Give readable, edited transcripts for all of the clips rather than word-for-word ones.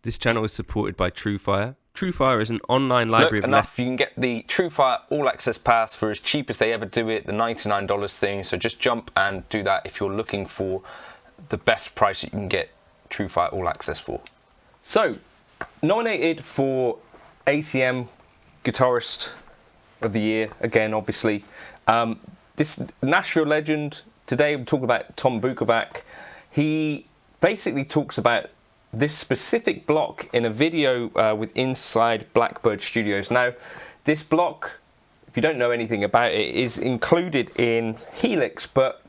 This channel is supported by Truefire. Truefire is an online library of enough. You can get the Truefire All Access Pass for as cheap as they ever do it, the $99 thing. So just jump and do that if you're looking for the best price that you can get Truefire All Access for. So, nominated for ACM Guitarist of the Year, again, obviously. This Nashville Legend, today we're talking about Tom Bukovac. He basically talks about this specific block in a video with Inside Blackbird Studios. Now, this block, if you don't know anything about it, is included in Helix, but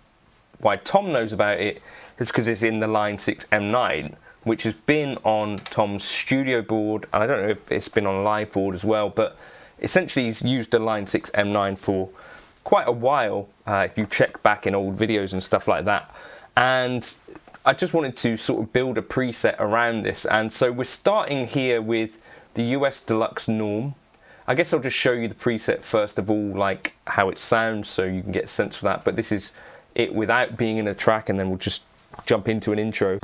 why Tom knows about it is because it's in the Line 6 M9, which has been on Tom's studio board, and I don't know if it's been on live board as well, but essentially he's used the Line 6 M9 for quite a while, if you check back in old videos and stuff like that. And I just wanted to sort of build a preset around this, and so we're starting here with the US Deluxe Norm. I guess I'll just show you the preset first of all, like how it sounds, so you can get a sense for that, but this is it without being in a track, and then we'll just jump into an intro.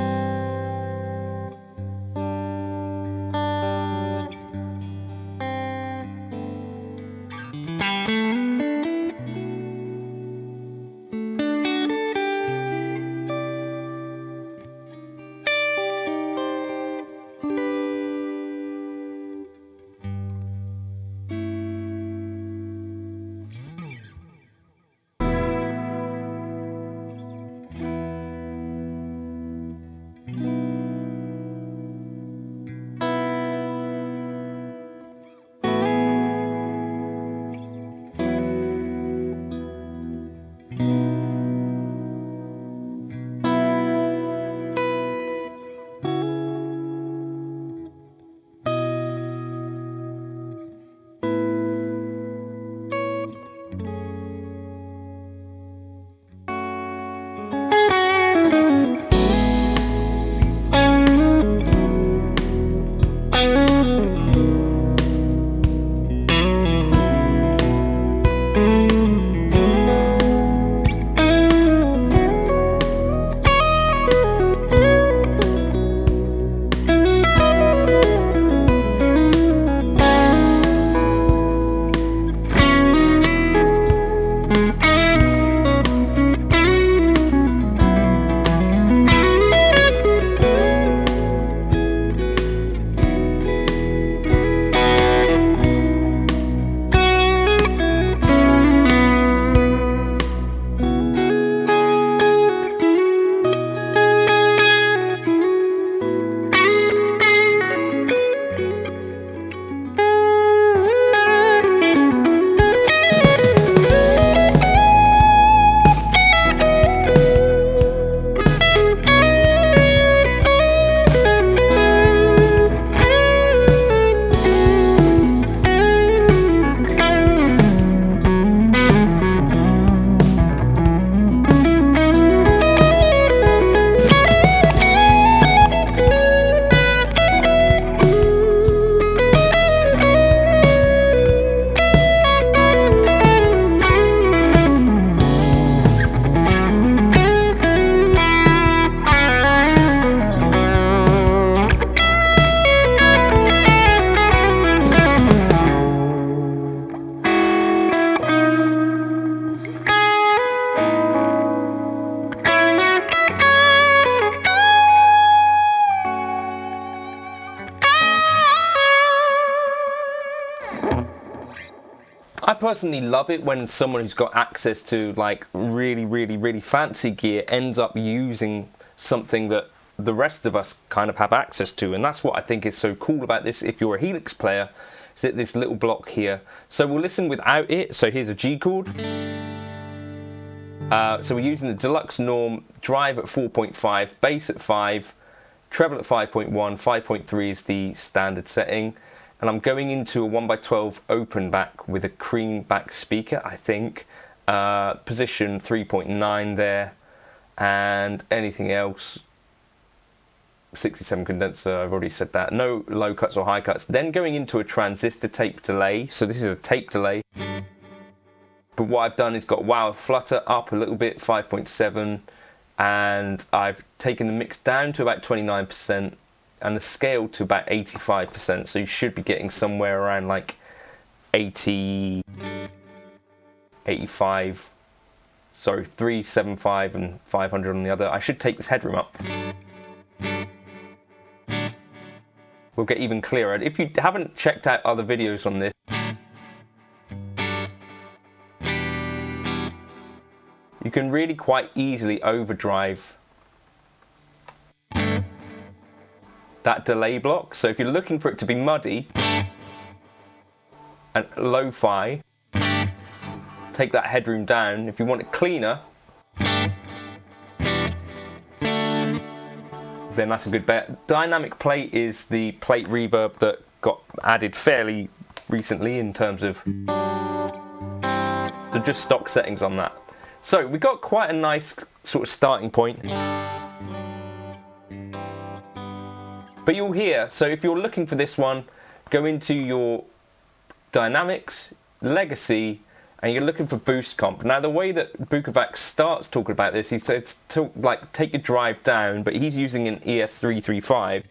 I personally love it when someone who's got access to like really fancy gear ends up using something that the rest of us kind of have access to, and that's what I think is so cool about this. If you're a Helix player, is that this little block here. So we'll listen without it. So here's a G chord. So we're using the Deluxe Norm, drive at 4.5, bass at 5, treble at 5.1, 5.3 is the standard setting. And I'm going into a 1x12 open back with a cream back speaker, I think. Position 3.9 there, and anything else. 67 condenser, I've already said that. No low cuts or high cuts. Then going into a transistor tape delay. So this is a tape delay. But what I've done is got wow flutter up a little bit, 5.7. And I've taken the mix down to about 29%. and the scale to about 85%, so you should be getting somewhere around like 80, 85, sorry, 375 and 500 on the other. I should take this headroom up. We'll get even clearer. If you haven't checked out other videos on this, you can really quite easily overdrive that delay block. So if you're looking for it to be muddy and lo-fi, take that headroom down. If you want it cleaner, then that's a good bet. Dynamic plate is the plate reverb that got added fairly recently in terms of, so just stock settings on that. So we got quite a nice sort of starting point. But you'll hear, so if you're looking for this one, go into your dynamics, legacy, and you're looking for boost comp. Now the way that Bukovac starts talking about this, he says to like take your drive down, but he's using an ES335.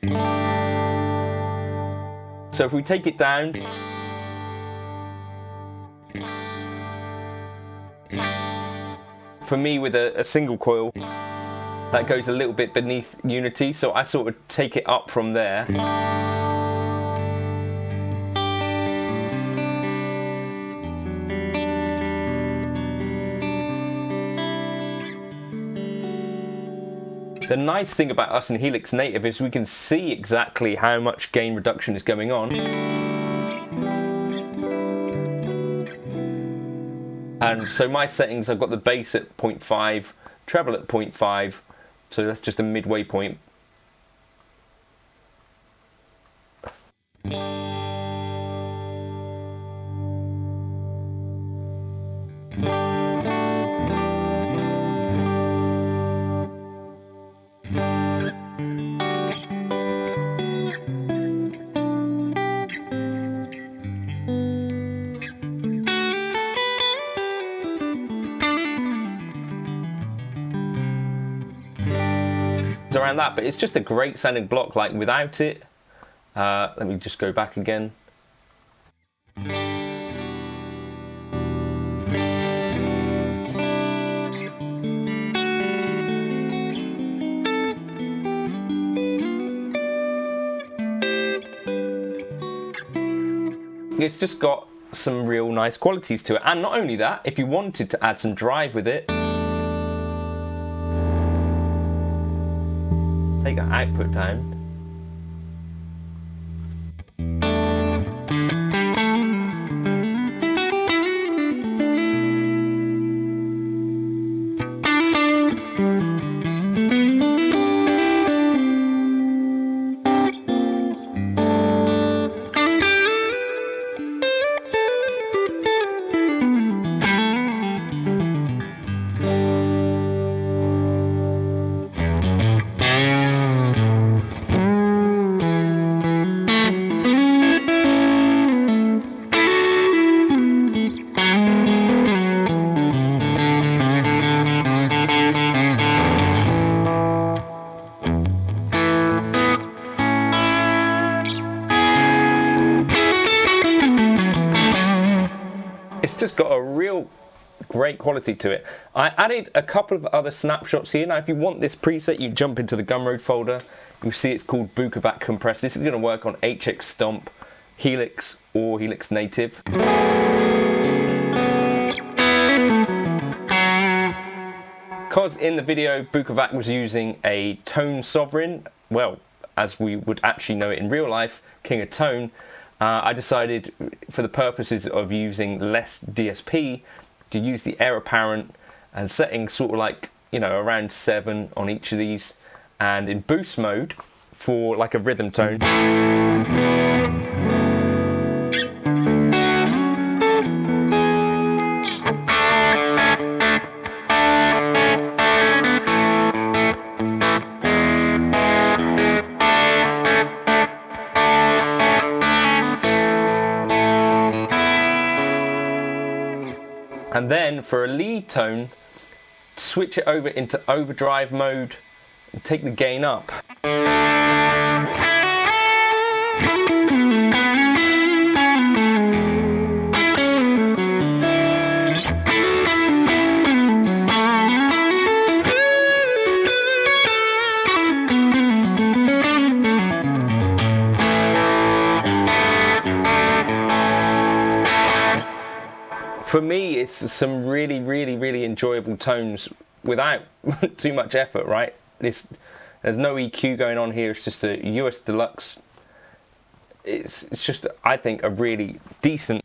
So if we take it down, for me with a single coil, that goes a little bit beneath unity, so I sort of take it up from there. The nice thing about us in Helix Native is we can see exactly how much gain reduction is going on. And so my settings, I've got the bass at 0.5, treble at 0.5, so that's just a midway point. Around that, but it's just a great sounding block. Like without it, let me just go back again. It's just got some real nice qualities to it, and not only that, if you wanted to add some drive with it, take our output down. It's just got a real great quality to it. I added a couple of other snapshots here. Now if you want this preset, you jump into the Gumroad folder. You'll see it's called Bukovac Compress. This is going to work on HX Stomp, Helix or Helix Native. Because in the video Bukovac was using a Tone Sovereign, well, as we would actually know it in real life, King of Tone, I decided for the purposes of using less DSP to use the Air Apparent and setting sort of like, you know, around 7 on each of these, and in boost mode for like a rhythm tone. And then for a lead tone, switch it over into overdrive mode and take the gain up. for me, it's some really, really, really enjoyable tones without too much effort, right? There's no EQ going on here. It's just a US Deluxe. It's just, I think, a really decent.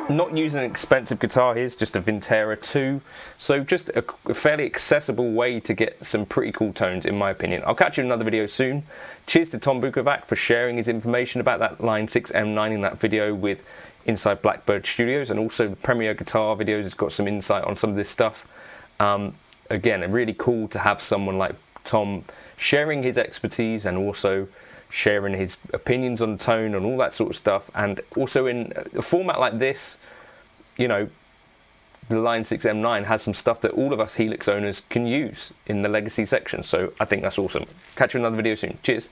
Not using an expensive guitar here, it's just a Vintera 2, so just a fairly accessible way to get some pretty cool tones, in my opinion. I'll catch you in another video soon. Cheers to Tom Bukovac for sharing his information about that Line 6 M9 in that video with Inside Blackbird Studios, and also the Premier Guitar videos. It's got some insight on some of this stuff. Again, really cool to have someone like Tom sharing his expertise and also sharing his opinions on tone and all that sort of stuff. And also in a format like this, you know, the Line 6 M9 has some stuff that all of us Helix owners can use in the legacy section. So I think that's awesome. Catch you in another video soon. Cheers.